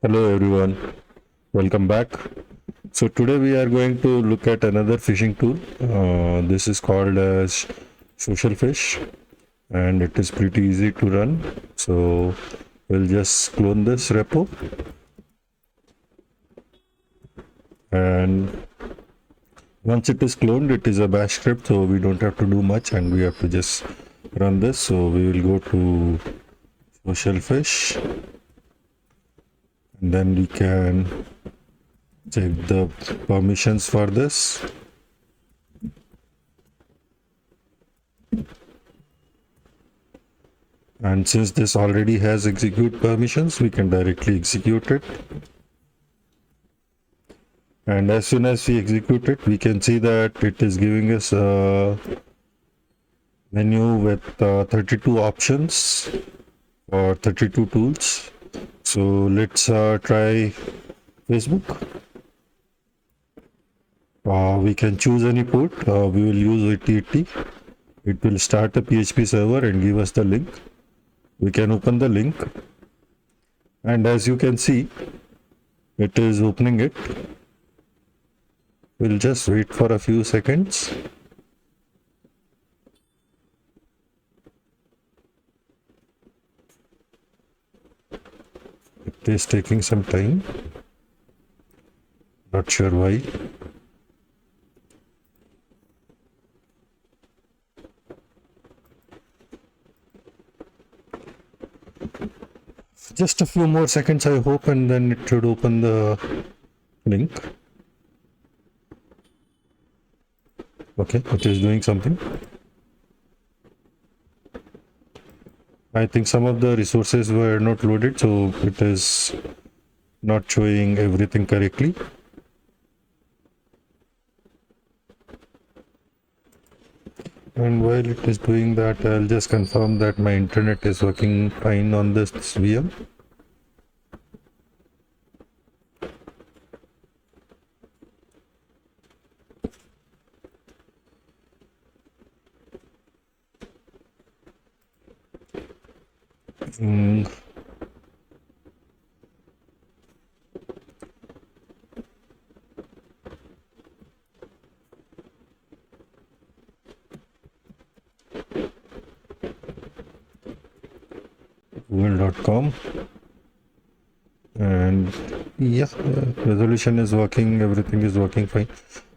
Hello everyone, welcome back. So today we are going to look at another phishing tool. This is called as SocialPhish and it is pretty easy to run. So we'll just clone this repo and once it is cloned, it is a bash script, so we don't have to do much and we have to just run this. So we will go to SocialPhish and then we can check the permissions for this. And since this already has execute permissions, we can directly execute it. And as soon as we execute it, we can see that it is giving us a menu with 32 options or 32 tools. So let's try Facebook. We can choose any port. We will use 8080. It will start a PHP server and give us the link. We can open the link. And as you can see, it is opening it. We'll just wait for a few seconds. It is taking some time. Not sure why. Just a few more seconds, I hope, and then it should open the link. Okay, it is doing something. I think some of the resources were not loaded, so it is not showing everything correctly. And while it is doing that, I'll just confirm that my internet is working fine on this VM. Google.com, and yeah, resolution is working, everything is working fine.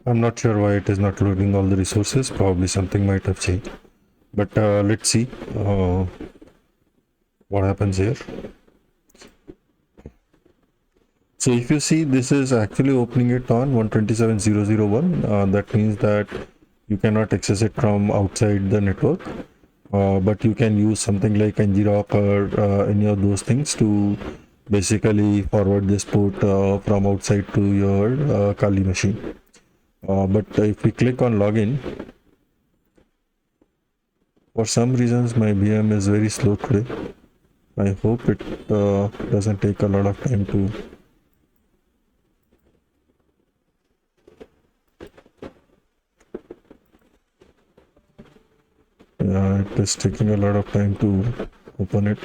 I'm not sure why it is not loading all the resources. Probably something might have changed, but let's see what happens here. So if you see, this is actually opening it on 127.0.0.1. That means that you cannot access it from outside the network. But you can use something like ngrok or any of those things to basically forward this port from outside to your Kali machine. But if we click on login, for some reasons my VM is very slow today. I hope it doesn't take a lot of time to. It is taking a lot of time to open it.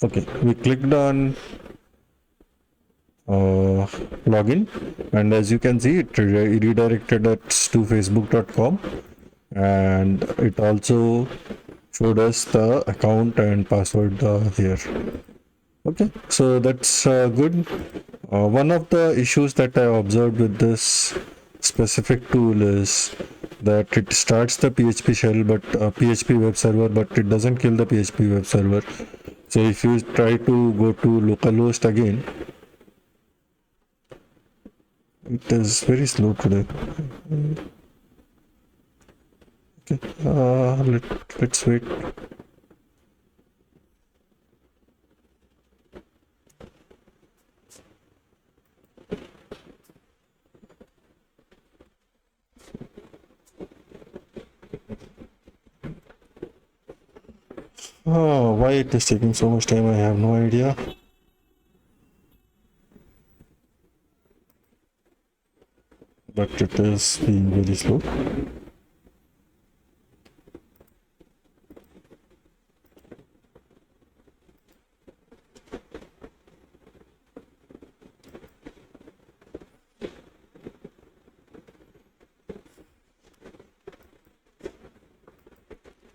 Okay, we clicked on login, and as you can see, it redirected us to facebook.com, and it also showed us the account and password here. Okay, so that's good. One of the issues that I observed with this specific tool is that it starts the PHP shell, but PHP web server, but it doesn't kill the PHP web server. So if you try to go to localhost again, it is very slow today. Okay, let's wait. Why it is taking so much time, I have no idea. But it is being very slow.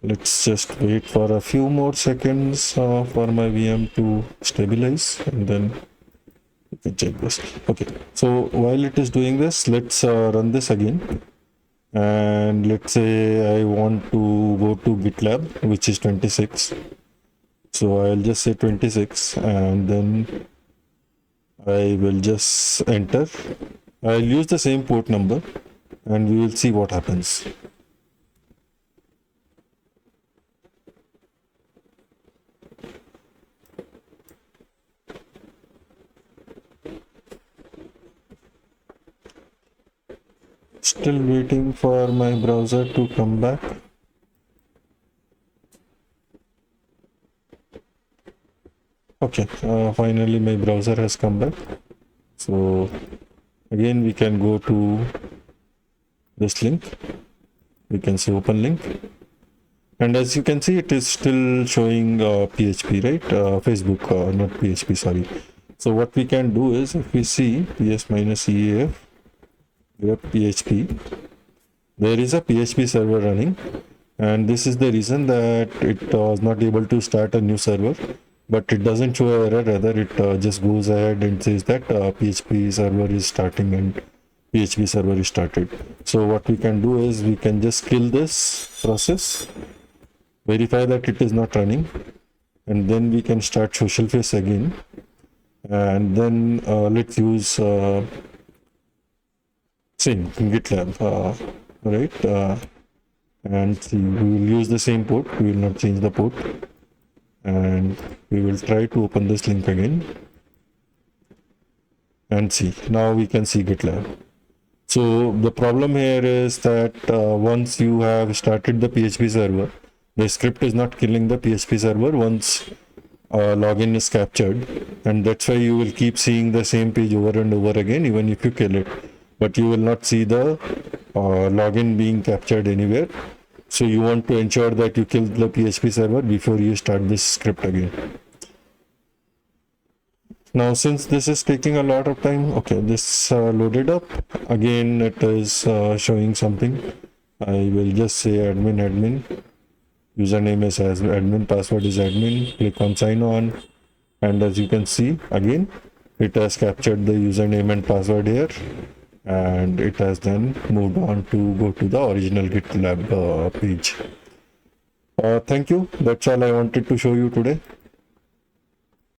Let's just wait for a few more seconds for my VM to stabilize, and then we can check this. Okay, so while it is doing this, let's run this again. And let's say I want to go to GitLab, which is 26. So I'll just say 26, and then I will just enter. I'll use the same port number, and we will see what happens. Still waiting for my browser to come back. Okay, finally my browser has come back. So again, we can go to this link. We can say open link. And as you can see, it is still showing PHP, right? Facebook, not PHP, sorry. So what we can do is, if we see ps-eaf grep PHP, there is a PHP server running, and this is the reason that it was not able to start a new server. But it doesn't show an error, rather it just goes ahead and says that PHP server is starting and PHP server is started. So what we can do is we can just kill this process, verify that it is not running, and then we can start SocialPhish again. And then let's use same GitLab, right? And see, we will use the same port, we will not change the port. And we will try to open this link again and see. Now we can see GitLab. So the problem here is that once you have started the PHP server, the script is not killing the PHP server once login is captured, and that's why you will keep seeing the same page over and over again even if you kill it, but you will not see the login being captured anywhere. So you want to ensure that you kill the PHP server before you start this script again. Now, since this is taking a lot of time, okay, this loaded up. Again, it is showing something. I will just say admin. Username is as admin, password is admin. Click on sign on. And as you can see, again, it has captured the username and password here. And it has then moved on to go to the original GitLab page. Thank you. That's all I wanted to show you today.